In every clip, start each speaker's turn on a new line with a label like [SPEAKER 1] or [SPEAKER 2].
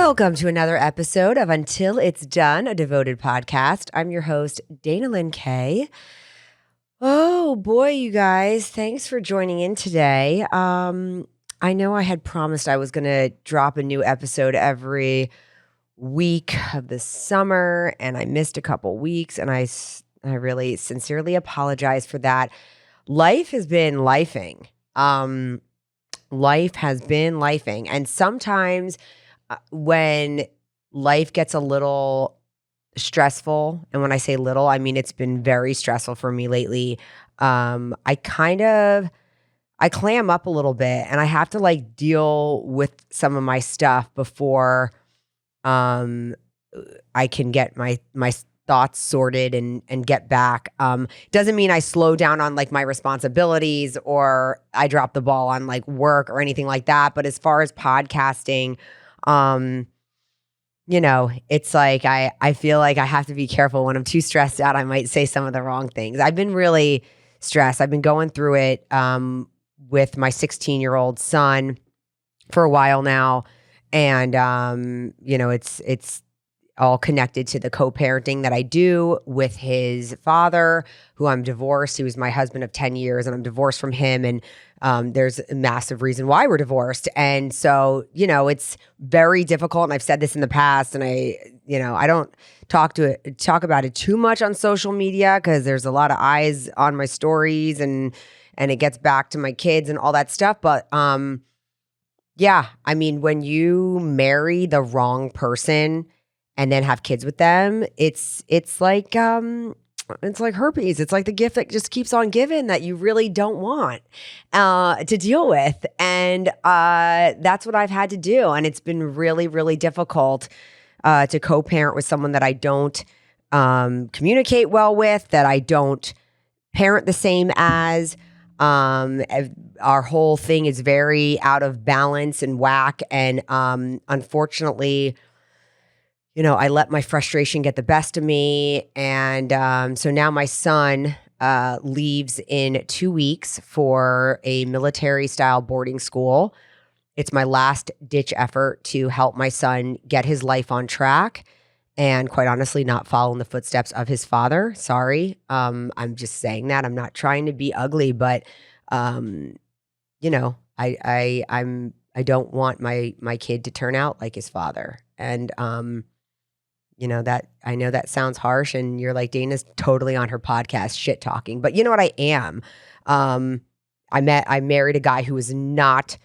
[SPEAKER 1] Welcome to another episode of Until It's Done, a devoted podcast. I'm your host, Lynn Kaye. Oh boy, you guys, thanks for joining in today. I know I had promised I was going to drop a new episode every week of the summer, and I missed a couple weeks, and I really sincerely apologize for that. Life has been lifing. Life has been lifing, and sometimes when life gets a little stressful, and when I say little, I mean it's been very stressful for me lately, I clam up a little bit, and I have to deal with some of my stuff before I can get my thoughts sorted and get back. Doesn't mean I slow down on my responsibilities or I drop the ball on work or anything like that. But as far as podcasting, it's I feel like I have to be careful. When I'm too stressed out, I might say some of the wrong things. I've been really stressed. I've been going through it with my 16-year-old son for a while now. And, it's all connected to the co-parenting that I do with his father, who I'm divorced. He was my husband of 10 years, and I'm divorced from him. And there's a massive reason why we're divorced. And so, it's very difficult. And I've said this in the past, and I don't talk about it too much on social media because there's a lot of eyes on my stories, and it gets back to my kids and all that stuff. But yeah, I mean, when you marry the wrong person and then have kids with them, it's like herpes. It's like the gift that just keeps on giving that you really don't want to deal with. And that's what I've had to do. And it's been really, really difficult to co-parent with someone that I don't communicate well with, that I don't parent the same as. Our whole thing is very out of balance and whack. And unfortunately, I let my frustration get the best of me. And so now my son leaves in 2 weeks for a military-style boarding school. It's my last-ditch effort to help my son get his life on track and, quite honestly, not follow in the footsteps of his father. Sorry. I'm just saying that. I'm not trying to be ugly, but, I don't want my kid to turn out like his father. And, that I know that sounds harsh, and you're like, Dana's totally on her podcast shit talking, but you know what? I am. I married a guy who was not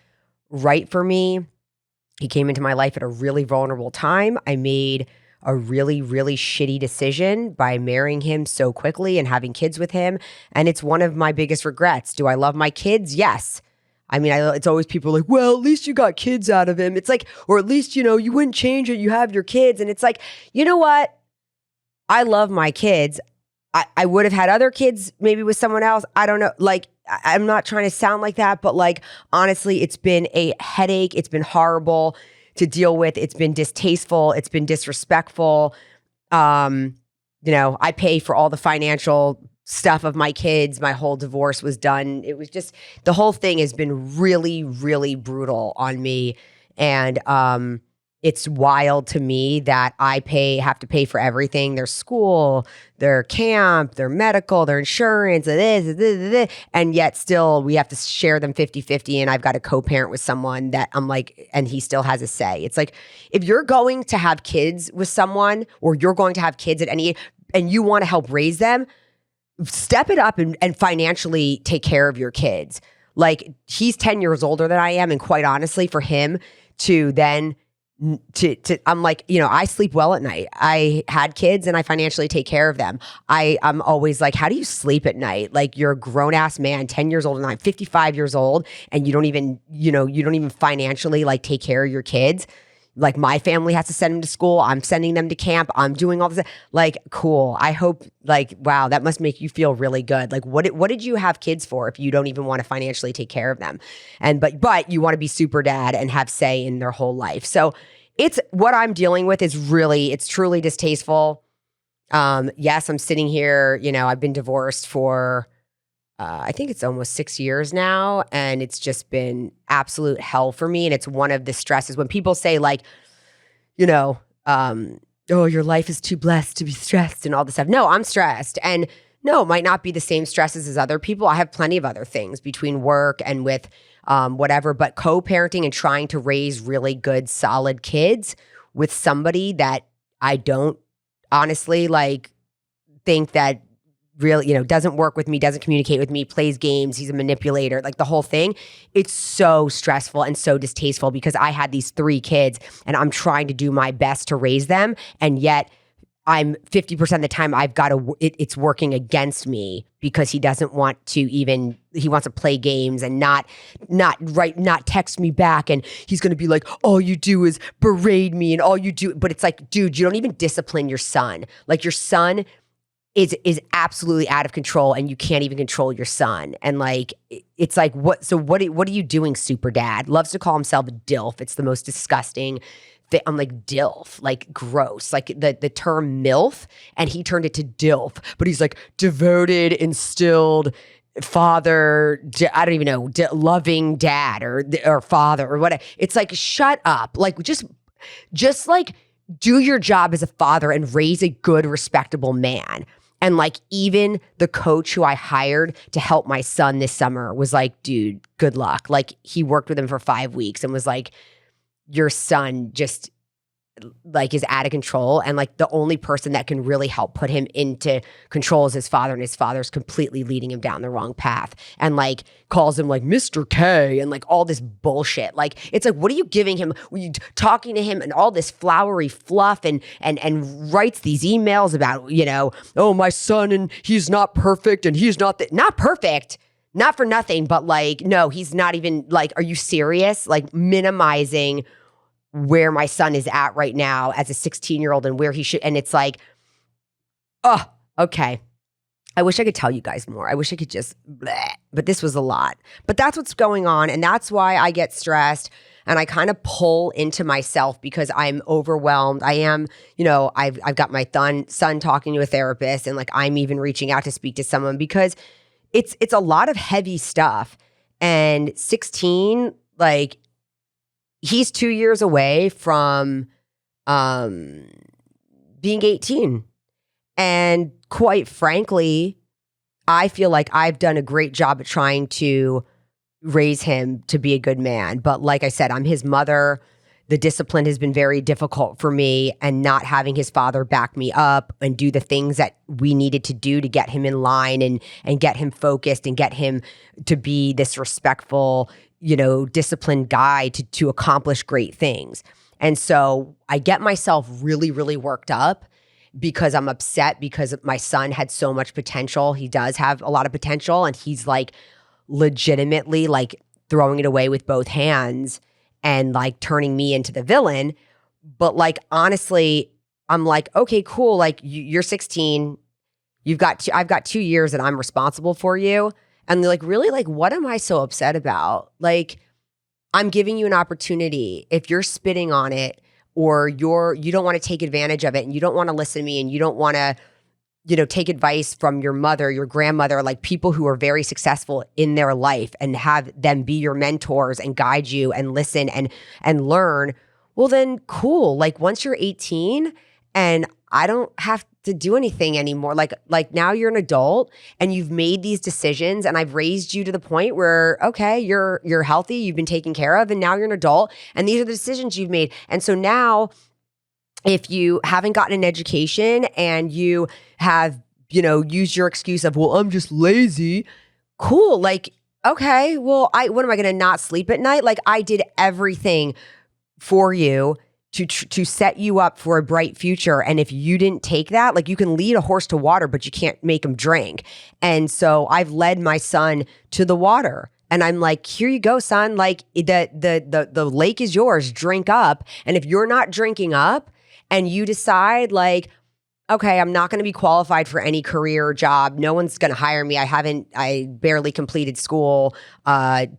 [SPEAKER 1] right for me. He came into my life at a really vulnerable time. I made a really, really shitty decision by marrying him so quickly and having kids with him. And it's one of my biggest regrets. Do I love my kids? Yes. I mean, it's always people like, well, at least you got kids out of him. It's like, or at least, you wouldn't change it. You have your kids. And it's like, you know what? I love my kids. I would have had other kids maybe with someone else. I don't know. I'm not trying to sound like that, but honestly, it's been a headache. It's been horrible to deal with. It's been distasteful. It's been disrespectful. I pay for all the financial stuff of my kids. My whole divorce was done. It was just, the whole thing has been really, really brutal on me. And it's wild to me that I have to pay for everything: their school, their camp, their medical, their insurance, this, and yet still we have to share them 50-50. And I've got to co-parent with someone that I'm like, and he still has a say. It's like, if you're going to have kids with someone, or you're going to have kids at any, and you want to help raise them, step it up and financially take care of your kids. He's 10 years older than I am. And quite honestly, for him to then I'm like, I sleep well at night. I had kids and I financially take care of them. I'm always like, how do you sleep at night? You're a grown ass man, 10 years old, and I'm 55 years old, and you don't even financially take care of your kids. My family has to send them to school. I'm sending them to camp. I'm doing all this. Cool. I hope, wow, that must make you feel really good. What did you have kids for if you don't even want to financially take care of them? But you want to be super dad and have say in their whole life. So it's what I'm dealing with it's truly distasteful. Yes, I'm sitting here, I've been divorced for, I think it's almost 6 years now, and it's just been absolute hell for me. And it's one of the stresses when people say you know, oh, your life is too blessed to be stressed and all this stuff. No, I'm stressed. And no, it might not be the same stresses as other people. I have plenty of other things between work and with whatever, but co-parenting and trying to raise really good, solid kids with somebody that I don't honestly like think that really, doesn't work with me, doesn't communicate with me, plays games, he's a manipulator, like the whole thing. It's so stressful and so distasteful because I had these 3 kids and I'm trying to do my best to raise them. And yet I'm 50% of the time I've got to, it's working against me because he doesn't want to he wants to play games and not text me back. And he's going to be like, all you do is berate me and all you do. But it's like, dude, you don't even discipline your son. Like your son is absolutely out of control and you can't even control your son. And like, it's like, what are you doing, super dad? Loves to call himself a DILF. It's the most disgusting thing. I'm like, DILF, like gross, like the term MILF, and he turned it to DILF, but he's like devoted, instilled father, I don't even know, loving dad or father or whatever. It's like, shut up. Like, just like do your job as a father and raise a good, respectable man. And like even the coach who I hired to help my son this summer was like, dude, good luck. Like he worked with him for 5 weeks and was like, your son just like is out of control. And like the only person that can really help put him into control is his father. And his father's completely leading him down the wrong path and like calls him like Mr. K and like all this bullshit. Like, it's like, what are you giving him? Were you talking to him and all this flowery fluff and writes these emails about, oh, my son and he's not perfect and he's not perfect. Not for nothing, but like, no, he's not even like, are you serious? Like minimizing where my son is at right now as a 16-year-old and where he should. And it's like, oh, okay. I wish I could tell you guys more. I wish I could just, bleh, but this was a lot. But that's what's going on. And that's why I get stressed and I kind of pull into myself because I'm overwhelmed. I am, I've got my son talking to a therapist and like I'm even reaching out to speak to someone because it's a lot of heavy stuff. And 16, like, he's 2 years away from being 18. And quite frankly, I feel like I've done a great job at trying to raise him to be a good man. But like I said, I'm his mother. The discipline has been very difficult for me, and not having his father back me up and do the things that we needed to do to get him in line and get him focused and get him to be this respectful, disciplined guy to accomplish great things. And so I get myself really, really worked up because I'm upset because my son had so much potential. He does have a lot of potential and he's like legitimately like throwing it away with both hands and like turning me into the villain. But like, honestly, I'm like, okay, cool. Like you're 16. I've got 2 years that I'm responsible for you. And they're like, really? Like, what am I so upset about? Like, I'm giving you an opportunity. If you're spitting on it or you don't want to take advantage of it and you don't want to listen to me and you don't want to, take advice from your mother, your grandmother, like people who are very successful in their life and have them be your mentors and guide you and listen and learn, well then cool. Like once you're 18 and I don't have to do anything anymore. Like now you're an adult and you've made these decisions and I've raised you to the point where, okay, you're healthy, you've been taken care of, and now you're an adult and these are the decisions you've made. And so now if you haven't gotten an education and you have, used your excuse of, well, I'm just lazy, cool. Like, okay, well, what am I going to not sleep at night? Like I did everything for you to set you up for a bright future. And if you didn't take that, like you can lead a horse to water, but you can't make him drink. And so I've led my son to the water. And I'm like, here you go, son. Like the lake is yours. Drink up. And if you're not drinking up and you decide like, okay, I'm not going to be qualified for any career or job. No one's going to hire me. I barely completed school,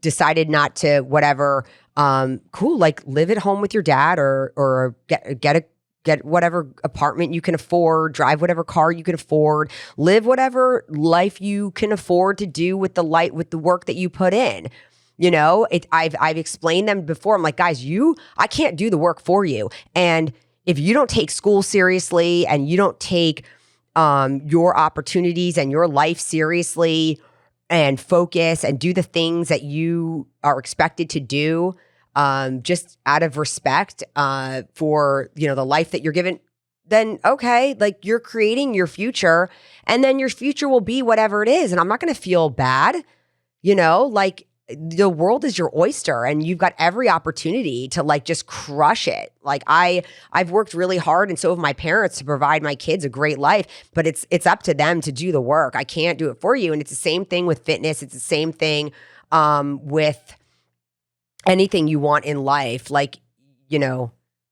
[SPEAKER 1] decided not to, whatever. Cool. Like live at home with your dad or get whatever apartment you can afford, drive whatever car you can afford, live whatever life you can afford to do with the work that you put in. I've explained them before. I'm like, guys, I can't do the work for you. And if you don't take school seriously and you don't take your opportunities and your life seriously and focus and do the things that you are expected to do, just out of respect for, the life that you're given, then okay, like you're creating your future, and then your future will be whatever it is. And I'm not going to feel bad, like the world is your oyster and you've got every opportunity to like just crush it. Like I've worked really hard, and so have my parents, to provide my kids a great life, but it's up to them to do the work. I can't do it for you. And it's the same thing with fitness. It's the same thing with anything you want in life. Like,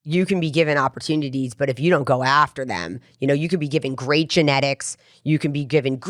[SPEAKER 1] you can be given opportunities, but if you don't go after them, you could be given great genetics, you can be given,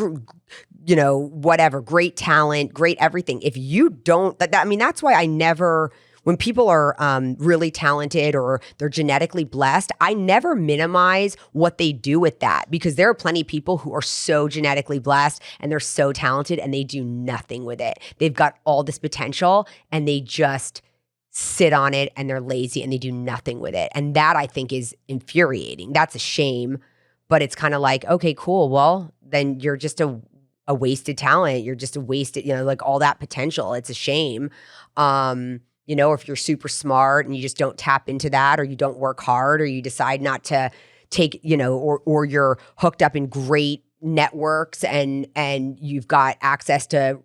[SPEAKER 1] whatever, great talent, great everything. If you don't, that's why I never, when people are really talented or they're genetically blessed, I never minimize what they do with that, because there are plenty of people who are so genetically blessed and they're so talented and they do nothing with it. They've got all this potential and they just sit on it and they're lazy and they do nothing with it. And that, I think, is infuriating. That's a shame, but it's kind of like, okay, cool. Well, then you're just a wasted talent. You're just a wasted, like all that potential. It's a shame. If you're super smart and you just don't tap into that, or you don't work hard, or you decide not to take, or you're hooked up in great networks and you've got access to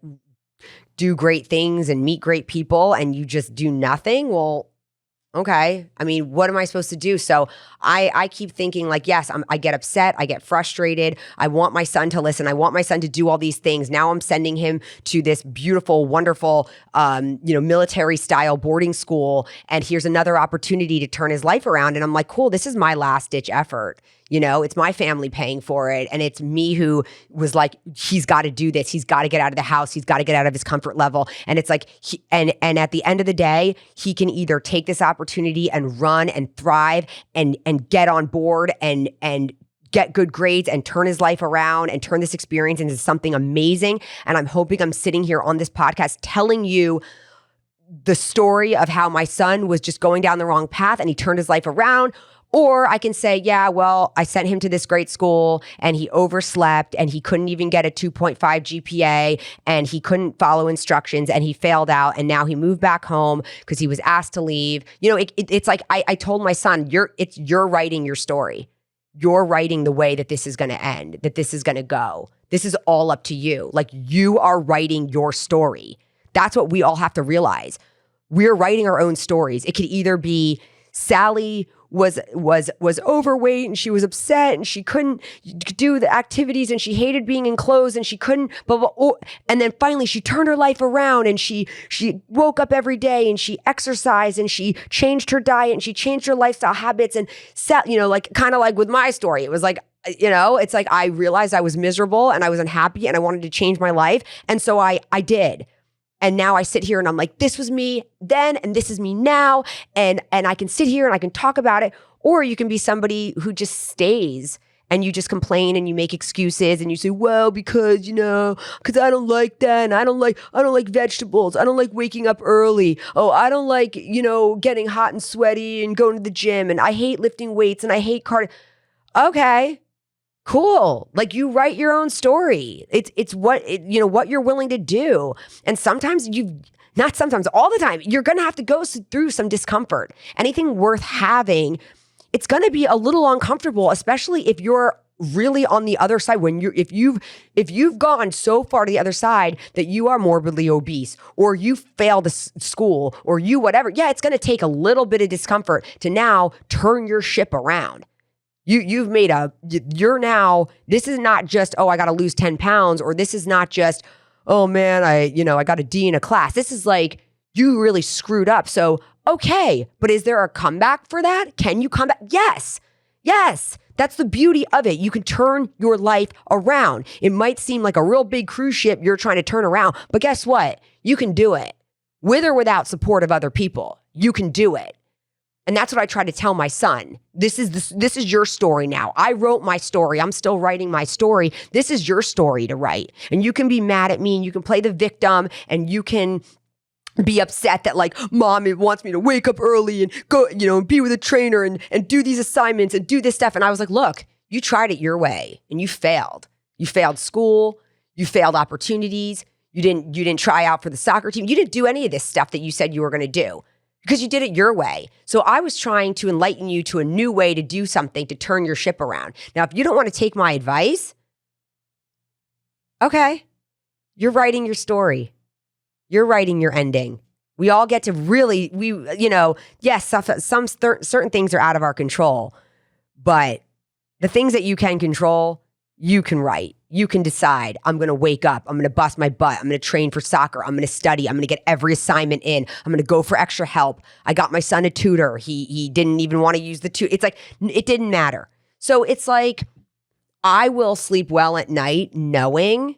[SPEAKER 1] do great things and meet great people, and you just do nothing. Well, okay. What am I supposed to do? So I keep thinking like, yes, I get upset. I get frustrated. I want my son to listen. I want my son to do all these things. Now I'm sending him to this beautiful, wonderful, military style boarding school. And here's another opportunity to turn his life around. And I'm like, cool, this is my last ditch effort. It's my family paying for it. And it's me who was like, he's got to do this. He's got to get out of the house. He's got to get out of his comfort level. And it's like, and at the end of the day, he can either take this opportunity and run and thrive and get on board and get good grades and turn his life around and turn this experience into something amazing. And I'm hoping I'm sitting here on this podcast telling you the story of how my son was just going down the wrong path and he turned his life around. Or I can say, yeah, well, I sent him to this great school and he overslept and he couldn't even get a 2.5 GPA and he couldn't follow instructions and he failed out, and now he moved back home because he was asked to leave. It's like I told my son, you're writing your story. You're writing the way that this is going to end, that this is going to go. This is all up to you. Like, you are writing your story. That's what we all have to realize. We're writing our own stories. It could either be Sally was overweight and she was upset and she couldn't do the activities and she hated being enclosed and she couldn't, and then finally she turned her life around and she woke up every day and she exercised and she changed her diet and she changed her lifestyle habits and like kind of like with my story, it was like, it's like I realized I was miserable and I was unhappy and I wanted to change my life, and so I did. And now I sit here and I'm like, this was me then and this is me now. And I can sit here and I can talk about it. Or you can be somebody who just stays and you just complain and you make excuses and you say, well, because I don't like that. And I don't like vegetables. I don't like waking up early. Oh, I don't like, getting hot and sweaty and going to the gym. And I hate lifting weights and I hate cardio. Okay. Cool. Like, you write your own story. It's what you're willing to do. And sometimes all the time, you're going to have to go through some discomfort. Anything worth having, it's going to be a little uncomfortable, especially if you're really on the other side. If you've gone so far to the other side that you are morbidly obese, or you failed school, or you whatever, yeah, it's going to take a little bit of discomfort to now turn your ship around. This is not just, oh, I got to lose 10 pounds, or this is not just, oh man, I got a D in a class. This is like, you really screwed up. So, okay, but is there a comeback for that? Can you come back? Yes. That's the beauty of it. You can turn your life around. It might seem like a real big cruise ship you're trying to turn around, but guess what? You can do it. With or without support of other people, you can do it. And that's what I try to tell my son. This is your story now. I wrote my story. I'm still writing my story. This is your story to write. And you can be mad at me and you can play the victim and you can be upset that like mom wants me to wake up early and go, be with a trainer and do these assignments and do this stuff. And I was like, look, you tried it your way and you failed. You failed school. You failed opportunities. You didn't try out for the soccer team. You didn't do any of this stuff that you said you were going to do because you did it your way. So I was trying to enlighten you to a new way to do something to turn your ship around. Now, if you don't want to take my advice, okay, you're writing your story. You're writing your ending. We all get to really, yes, some certain things are out of our control, but the things that you can control, you can write. You can decide, I'm going to wake up. I'm going to bust my butt. I'm going to train for soccer. I'm going to study. I'm going to get every assignment in. I'm going to go for extra help. I got my son a tutor. He didn't even want to use the tutor. It's like, it didn't matter. So it's like, I will sleep well at night knowing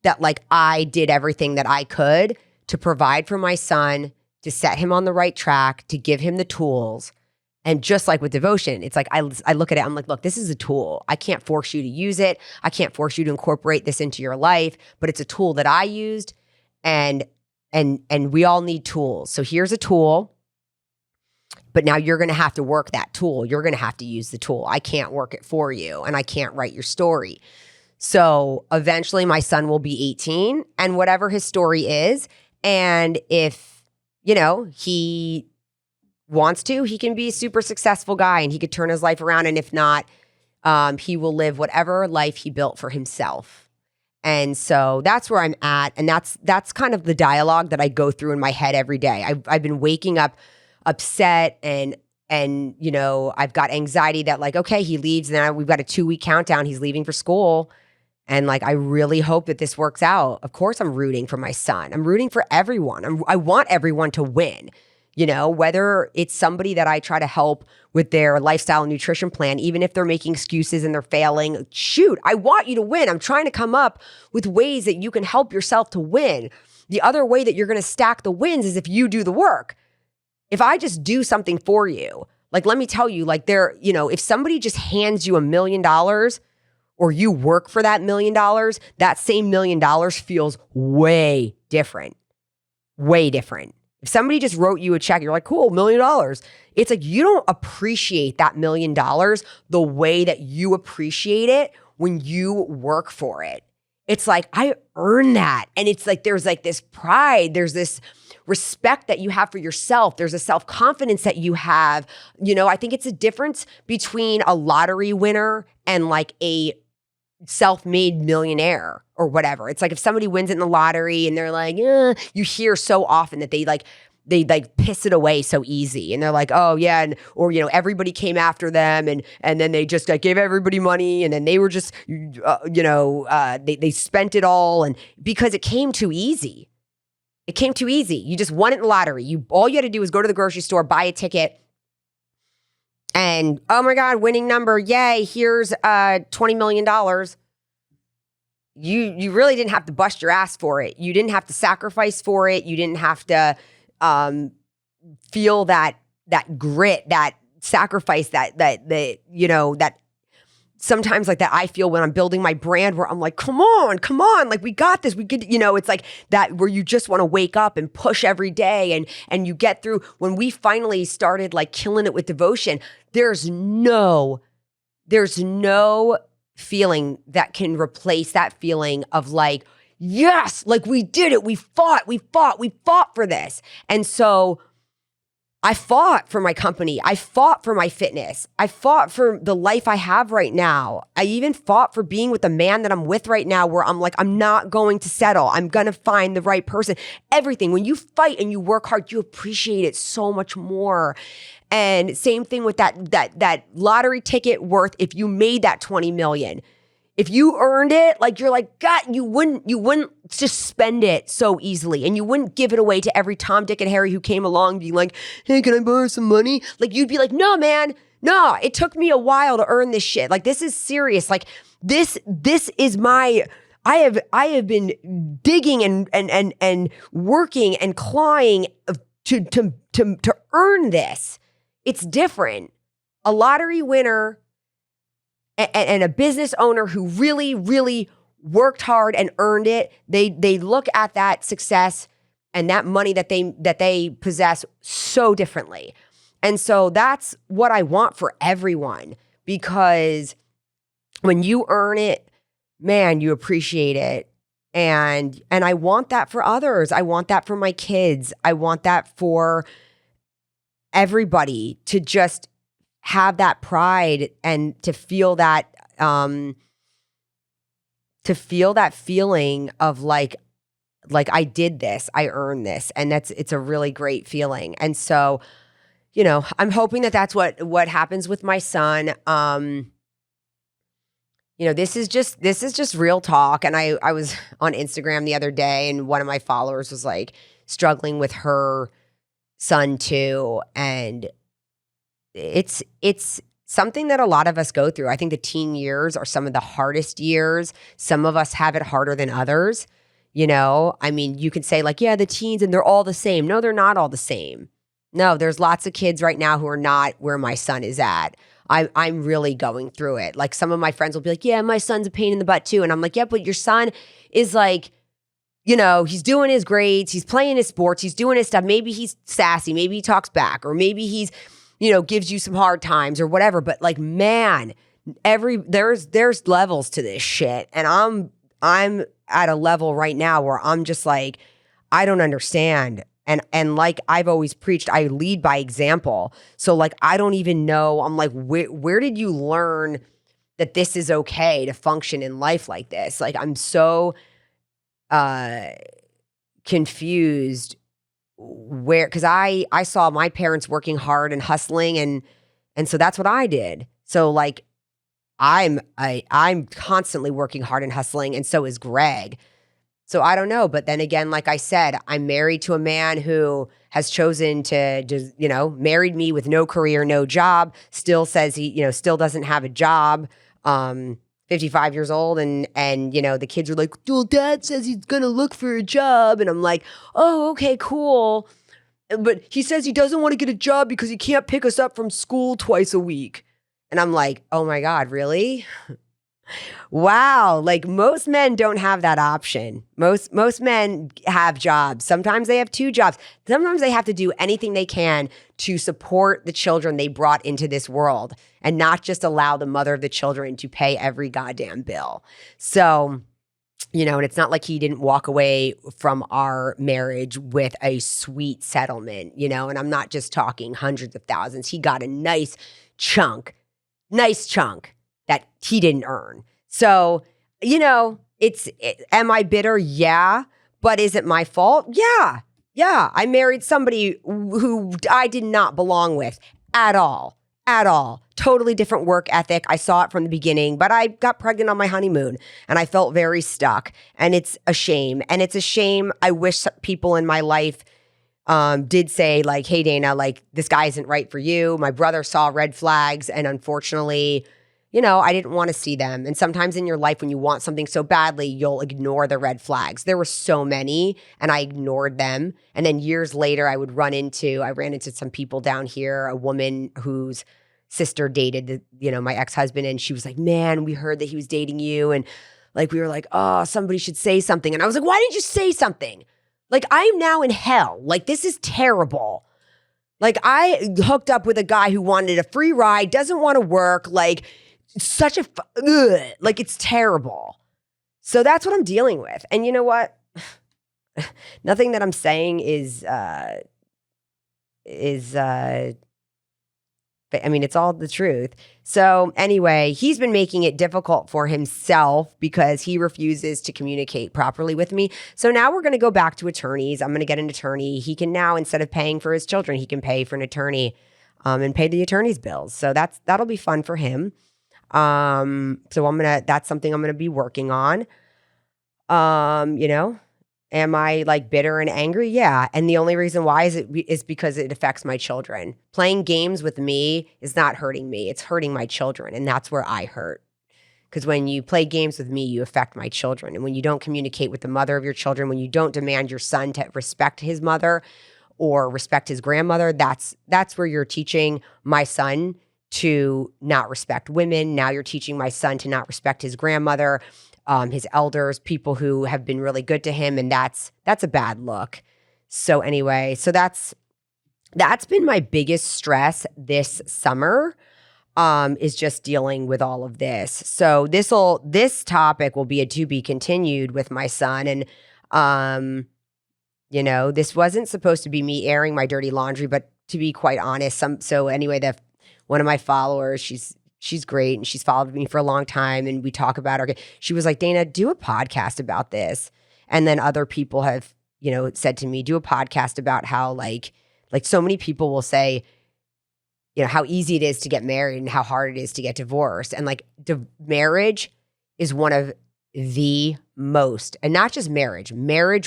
[SPEAKER 1] that like I did everything that I could to provide for my son, to set him on the right track, to give him the tools. And just like with devotion, it's like I look at it, I'm like, look, this is a tool. I can't force you to use it. I can't force you to incorporate this into your life, but it's a tool that I used, and we all need tools. So here's a tool, but now you're going to have to work that tool. You're going to have to use the tool. I can't work it for you, and I can't write your story. So eventually my son will be 18, and whatever his story is, and if, he wants to, he can be a super successful guy and he could turn his life around. And if not, he will live whatever life he built for himself. And so that's where I'm at. And that's kind of the dialogue that I go through in my head every day. I've been waking up upset and I've got anxiety that like, okay, he leaves. Now we've got a 2-week countdown. He's leaving for school. And like, I really hope that this works out. Of course, I'm rooting for my son. I'm rooting for everyone. I want everyone to win. Whether it's somebody that I try to help with their lifestyle and nutrition plan, even if they're making excuses and they're failing, shoot, I want you to win. I'm trying to come up with ways that you can help yourself to win. The other way that you're going to stack the wins is if you do the work. If I just do something for you, like, let me tell you, like if somebody just hands you $1 million or you work for that $1 million, that same $1 million feels way different. Way different. If somebody just wrote you a check, you're like, cool, $1 million. It's like you don't appreciate that $1 million the way that you appreciate it when you work for it. It's like, I earned that. And it's like, there's like this pride, there's this respect that you have for yourself. There's a self-confidence that you have. I think it's a difference between a lottery winner and like a self-made millionaire or whatever. It's like if somebody wins it in the lottery and they're like, you hear so often that they piss it away so easy. And they're like, oh yeah. Or everybody came after them and then they just like gave everybody money and then they were just, they spent it all. And because it came too easy. It came too easy. You just won it in the lottery. All you had to do was go to the grocery store, buy a ticket, and oh my God, winning number, yay, here's $20 million. You really didn't have to bust your ass for it. You didn't have to sacrifice for it. You didn't have to feel that grit, that sacrifice, that sometimes like that I feel when I'm building my brand where I'm like, come on, like we got this. We could, it's like that where you just want to wake up and push every day and you get through. When we finally started like killing it with devotion, there's no feeling that can replace that feeling of like, yes, like we did it. We fought for this. And so I fought for my company. I fought for my fitness. I fought for the life I have right now. I even fought for being with the man that I'm with right now where I'm like, I'm not going to settle. I'm going to find the right person. Everything. When you fight and you work hard, you appreciate it so much more. And same thing with that lottery ticket worth, if you made that 20 million, if you earned it, like you're like, God, you wouldn't just spend it so easily. And you wouldn't give it away to every Tom, Dick, and Harry who came along being like, hey, can I borrow some money? Like you'd be like, no, man, no, it took me a while to earn this shit. Like this is serious. Like this is my, I have been digging and working and clawing to earn this. It's different. A lottery winner and a business owner who really, really worked hard and earned it, they look at that success and that money that they possess so differently. And so that's what I want for everyone, because when you earn it, man, you appreciate it. And I want that for others. I want that for my kids. I want that for everybody, to just have that pride and to feel that feeling of like I did this, I earned this. And it's a really great feeling. And so, you know, I'm hoping that that's what happens with my son. You know, this is just real talk. And I was on Instagram the other day, and one of my followers was like struggling with her son too. And it's something that a lot of us go through. I think the teen years are some of the hardest years. Some of us have it harder than others. You know, I mean, you could say like, yeah, the teens and they're all the same. No, they're not all the same. No, there's lots of kids right now who are not where my son is at. I'm really going through it. Like, some of my friends will be like, yeah, my son's a pain in the butt too. And I'm like, yeah, but your son is like, you know, he's doing his grades, he's playing his sports, he's doing his stuff. Maybe he's sassy, maybe he talks back, or maybe he's, you know, gives you some hard times or whatever. But like, man, there's levels to this shit. And I'm at a level right now where I'm just like, I don't understand. And like I've always preached, I lead by example. So like, I don't even know. I'm like, where did you learn that this is okay to function in life like this? Like, I'm so confused because I saw my parents working hard and hustling, and so that's what I did. So like, I'm constantly working hard and hustling, and so is Greg. So I don't know. But then again, like I said, I'm married to a man who has chosen to just, you know, married me with no career, no job, still says he, you know, still doesn't have a job, 55 years old. And, you know, the kids are like, well, dad says he's going to look for a job. And I'm like, oh, okay, cool. But he says he doesn't want to get a job because he can't pick us up from school twice a week. And I'm like, oh my God, really? Wow. Like, most men don't have that option. Most men have jobs. Sometimes they have 2 jobs. Sometimes they have to do anything they can to support the children they brought into this world, and not just allow the mother of the children to pay every goddamn bill. So, you know, and it's not like he didn't walk away from our marriage with a sweet settlement, you know, and I'm not just talking hundreds of thousands. He got a nice chunk that he didn't earn. So, you know, am I bitter? Yeah. But is it my fault? Yeah. Yeah. I married somebody who I did not belong with at all. Totally different work ethic. I saw it from the beginning, but I got pregnant on my honeymoon and I felt very stuck, and it's a shame. And it's a shame. I wish people in my life did say like, hey, Dana, like, this guy isn't right for you. My brother saw red flags, and unfortunately, you know, I didn't want to see them. And sometimes in your life, when you want something so badly, you'll ignore the red flags. There were so many, and I ignored them. And then years later, I ran into some people down here, a woman whose sister dated, you know, my ex-husband. And she was like, man, we heard that he was dating you. And like, we were like, oh, somebody should say something. And I was like, why didn't you say something? Like, I'm now in hell. Like, this is terrible. Like, I hooked up with a guy who wanted a free ride, doesn't want to work. Like, such a, like, it's terrible. So that's what I'm dealing with. And you know what? Nothing that I'm saying is I mean, it's all the truth. So anyway, he's been making it difficult for himself because he refuses to communicate properly with me. So now we're going to go back to attorneys. I'm going to get an attorney. He can now, instead of paying for his children, he can pay for an attorney and pay the attorney's bills. So that'll be fun for him. So that's something I'm going to be working on. You know, am I like bitter and angry? Yeah. And the only reason why is because it affects my children. Playing games with me is not hurting me. It's hurting my children. And that's where I hurt. Because when you play games with me, you affect my children. And when you don't communicate with the mother of your children, when you don't demand your son to respect his mother or respect his grandmother, that's where you're teaching my son to not respect women. Now you're teaching my son to not respect his grandmother, his elders, people who have been really good to him. And that's a bad look. So anyway, so that's been my biggest stress this summer, is just dealing with all of this. So this topic will be a to be continued with my son. And, this wasn't supposed to be me airing my dirty laundry, but to be quite honest, one of my followers, she's great and she's followed me for a long time and we talk about her. She was like, Dana, do a podcast about this. And then other people have, said to me, do a podcast about how like so many people will say, how easy it is to get married and how hard it is to get divorced. And like marriage is one of the most, and not just marriage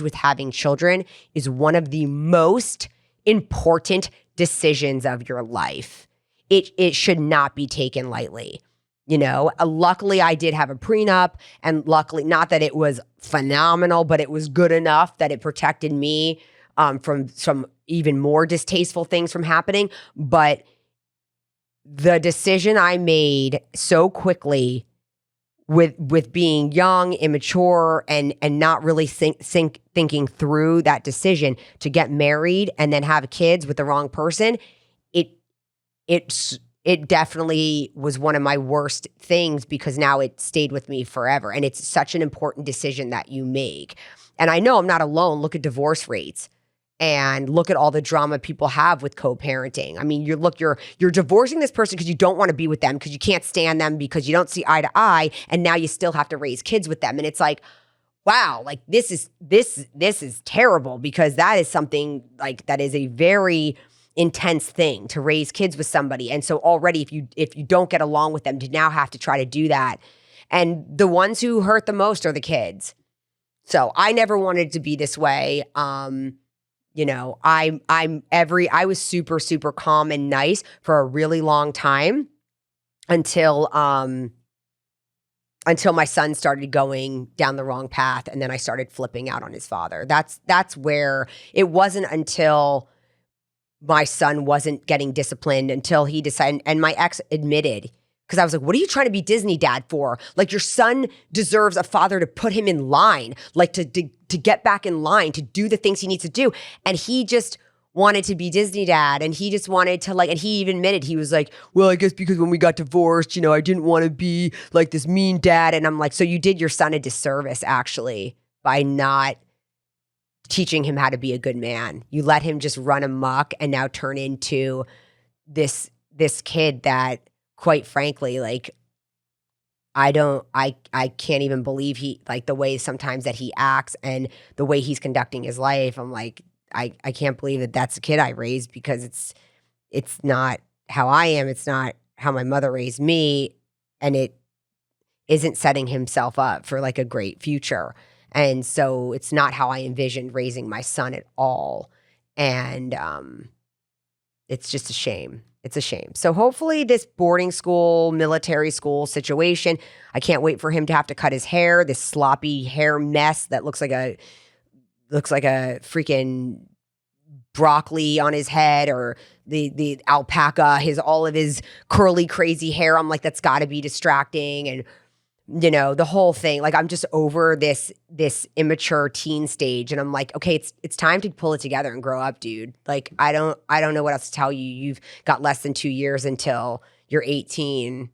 [SPEAKER 1] with having children is one of the most important decisions of your life. It should not be taken lightly. Luckily I did have a prenup, and luckily, not that it was phenomenal, but it was good enough that it protected me from some even more distasteful things from happening. But the decision I made so quickly with being young, immature, and not really thinking through that decision to get married and then have kids with the wrong person, it definitely was one of my worst things, because now it stayed with me forever. And it's such an important decision that you make. And I know I'm not alone. Look at divorce rates and look at all the drama people have with co-parenting. I mean, you're divorcing this person because you don't want to be with them, because you can't stand them, because you don't see eye to eye, and now you still have to raise kids with them. And it's like, wow, like this is terrible, because that is something like that is a very intense thing to raise kids with somebody. And so already if you don't get along with them, to now have to try to do that. And the ones who hurt the most are the kids. So I never wanted to be this way. I was super, super calm and nice for a really long time until my son started going down the wrong path. And then I started flipping out on his father. That's where it wasn't until my son wasn't getting disciplined until he decided, and my ex admitted, because I was like, what are you trying to be Disney dad for? Like, your son deserves a father to put him in line, like to get back in line, to do the things he needs to do. And he just wanted to be Disney dad, and he just wanted to and he even admitted, he was like, well, I guess because when we got divorced, I didn't want to be like this mean dad. And I'm like, so you did your son a disservice, actually, by not teaching him how to be a good man. You let him just run amok and now turn into this kid that, quite frankly, like, I can't even believe he, like, the way sometimes that he acts and the way he's conducting his life. I'm like, I can't believe that that's the kid I raised, because it's not how I am. It's not how my mother raised me. And it isn't setting himself up for like a great future. And so it's not how I envisioned raising my son at all. And it's just a shame. It's a shame. So hopefully this boarding school, military school situation, I can't wait for him to have to cut his hair, this sloppy hair mess that looks like a freaking broccoli on his head, or the alpaca, all of his curly, crazy hair. I'm like, that's got to be distracting. And the whole thing, like, I'm just over this immature teen stage. And I'm like, okay, it's time to pull it together and grow up, dude. Like, I don't know what else to tell you. You've got less than 2 years until you're 18.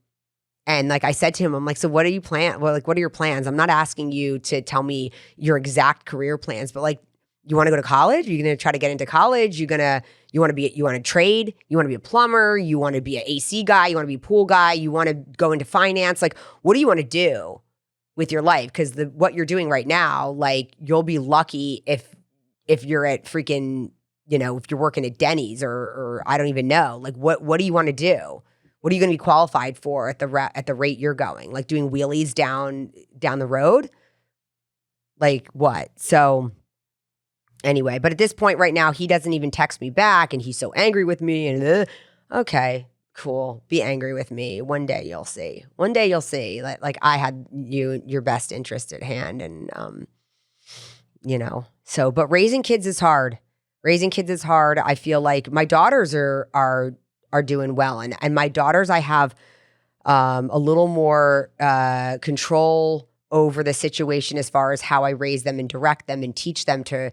[SPEAKER 1] And like I said to him, I'm like, so what are you what are your plans? I'm not asking you to tell me your exact career plans, but like, you want to go to college? You're going to try to get into college? You want to trade? You want to be a plumber? You want to be an AC guy? You want to be a pool guy? You want to go into finance? Like, what do you want to do with your life? Because what you're doing right now, like, you'll be lucky if you're at freaking, if you're working at Denny's or I don't even know. Like, what do you want to do? What are you going to be qualified for at the rate you're going? Like, doing wheelies down the road? Like, what? So anyway, but at this point right now, he doesn't even text me back, and he's so angry with me. And okay, cool, be angry with me. One day you'll see. Like I had your best interest at hand, and So, but raising kids is hard. I feel like my daughters are doing well, and my daughters, I have a little more control over the situation as far as how I raise them and direct them and teach them to,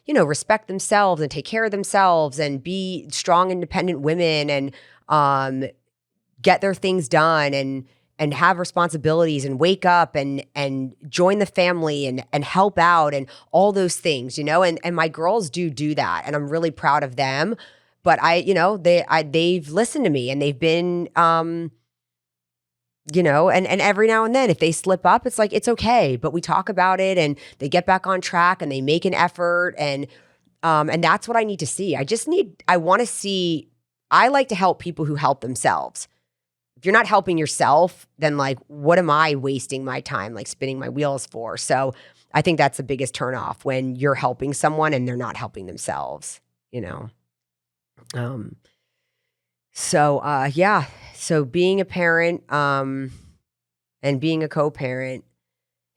[SPEAKER 1] respect themselves and take care of themselves and be strong, independent women and get their things done and have responsibilities and wake up and join the family and help out and all those things, and my girls do that. And I'm really proud of them. But they've listened to me and they've been, and every now and then if they slip up, it's like, it's okay. But we talk about it and they get back on track and they make an effort. And that's what I need to see. I want to see, I like to help people who help themselves. If you're not helping yourself, then like, what am I wasting my time, like spinning my wheels for? So I think that's the biggest turnoff when you're helping someone and they're not helping themselves, So being a parent, and being a co-parent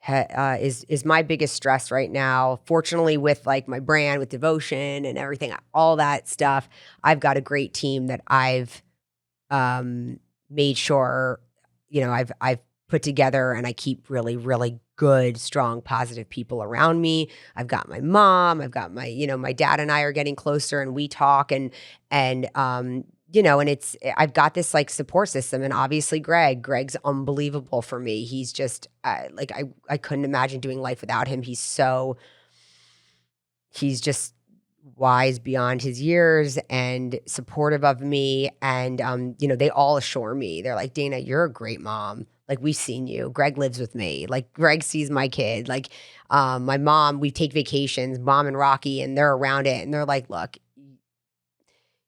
[SPEAKER 1] is my biggest stress right now. Fortunately, with like my brand, with devotion and everything, all that stuff, I've got a great team that I've made sure, I've put together, and I keep really, really good, strong, positive people around me. I've got my mom, I've got my, my dad and I are getting closer and we talk and I've got this like support system, and obviously Greg's unbelievable for me. He's just I couldn't imagine doing life without him. He's just wise beyond his years and supportive of me. And, they all assure me. They're like, Dana, you're a great mom. Like, we've seen you. Greg lives with me. Like, Greg sees my kid. Like, my mom, we take vacations, Mom and Rocky, and they're around it. And they're like, look,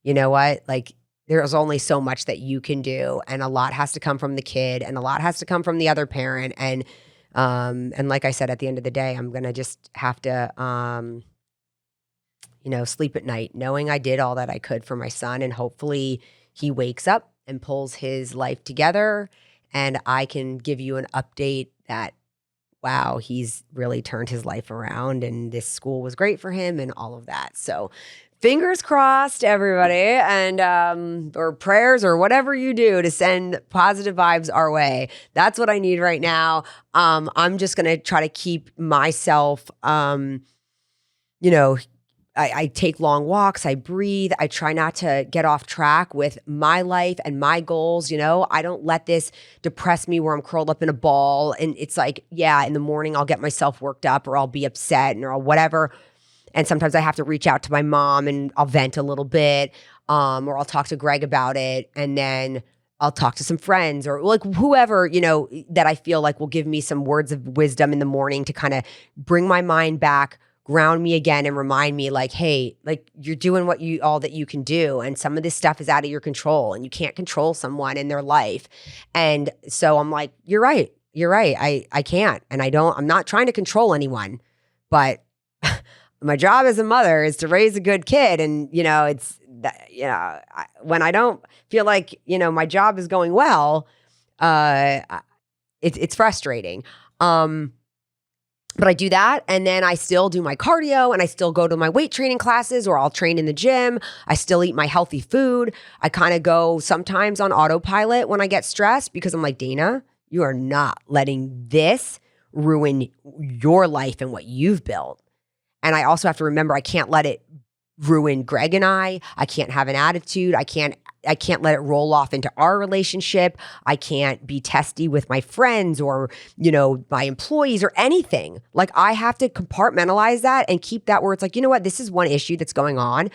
[SPEAKER 1] you know what? Like, there's only so much that you can do. And a lot has to come from the kid and a lot has to come from the other parent. And like I said, at the end of the day, I'm going to just have to, sleep at night knowing I did all that I could for my son, and hopefully he wakes up and pulls his life together and I can give you an update that, wow, he's really turned his life around and this school was great for him and all of that. So fingers crossed, everybody, and or prayers or whatever you do to send positive vibes our way. That's what I need right now. I'm just going to try to keep myself, I take long walks, I breathe, I try not to get off track with my life and my goals, I don't let this depress me where I'm curled up in a ball and it's like, yeah, in the morning I'll get myself worked up or I'll be upset or I'll whatever. And sometimes I have to reach out to my mom and I'll vent a little bit, or I'll talk to Greg about it, and then I'll talk to some friends or like whoever, that I feel like will give me some words of wisdom in the morning to kind of bring my mind back, ground me again, and remind me like, hey, like you're doing all that you can do. And some of this stuff is out of your control and you can't control someone in their life. And so I'm like, you're right. I can't. And I'm not trying to control anyone, but my job as a mother is to raise a good kid. And, it's that, when I don't feel like, my job is going well, it's frustrating. But I do that, and then I still do my cardio, and I still go to my weight training classes, or I'll train in the gym. I still eat my healthy food. I kind of go sometimes on autopilot when I get stressed because I'm like, Dana, you are not letting this ruin your life and what you've built. And I also have to remember I can't let it ruin Greg and I. I can't have an attitude. I can't let it roll off into our relationship. I can't be testy with my friends or, my employees or anything. Like, I have to compartmentalize that and keep that where it's like, you know what, this is one issue that's going on,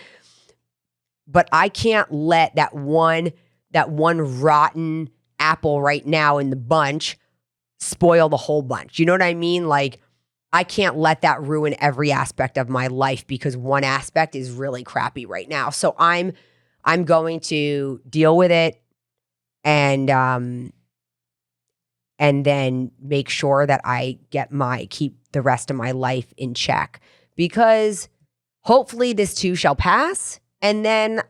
[SPEAKER 1] but I can't let that one rotten apple right now in the bunch spoil the whole bunch. You know what I mean? Like, I can't let that ruin every aspect of my life because one aspect is really crappy right now. So I'm going to deal with it and then make sure that I keep the rest of my life in check, because hopefully this too shall pass. And then,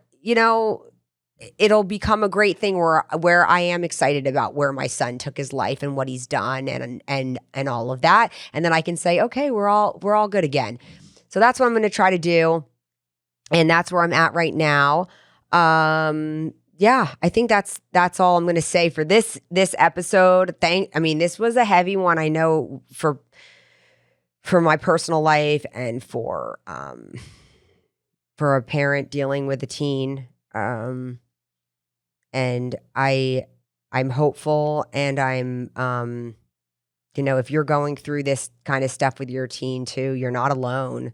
[SPEAKER 1] it'll become a great thing where I am excited about where my son took his life and what he's done and all of that. And then I can say, okay, we're all good again. So that's what I'm going to try to do. And that's where I'm at right now. Yeah, I think that's all I'm going to say for this episode. This was a heavy one. I know for for my personal life and for a parent dealing with a teen. And I'm hopeful, and I'm, if you're going through this kind of stuff with your teen too, you're not alone.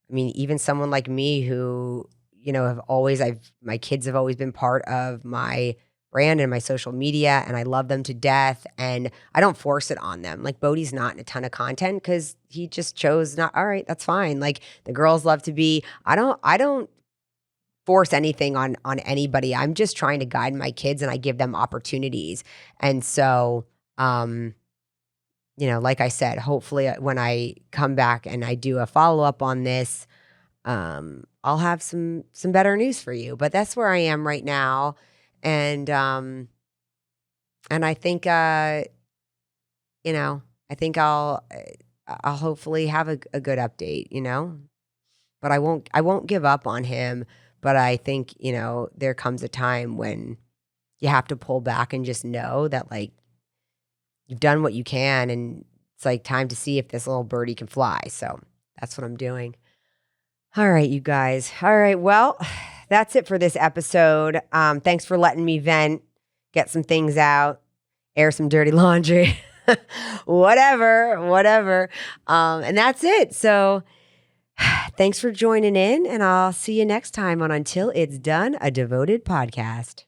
[SPEAKER 1] I mean, even someone like me who, my kids have always been part of my brand and my social media, and I love them to death, and I don't force it on them. Like, Bodhi's not in a ton of content because he just chose not. All right, that's fine. Like, the girls love to be. I don't force anything on anybody. I'm just trying to guide my kids, and I give them opportunities. And so, like I said, hopefully when I come back and I do a follow-up on this, I'll have some better news for you. But that's where I am right now. And I think, I think I'll hopefully have a good update, but I won't give up on him. But I think, there comes a time when you have to pull back and just know that, like, you've done what you can, and it's like time to see if this little birdie can fly. So that's what I'm doing. All right, you guys. All right. Well, that's it for this episode. Thanks for letting me vent, get some things out, air some dirty laundry, whatever. And that's it. So thanks for joining in, and I'll see you next time on Until It's Done, a Devoted podcast.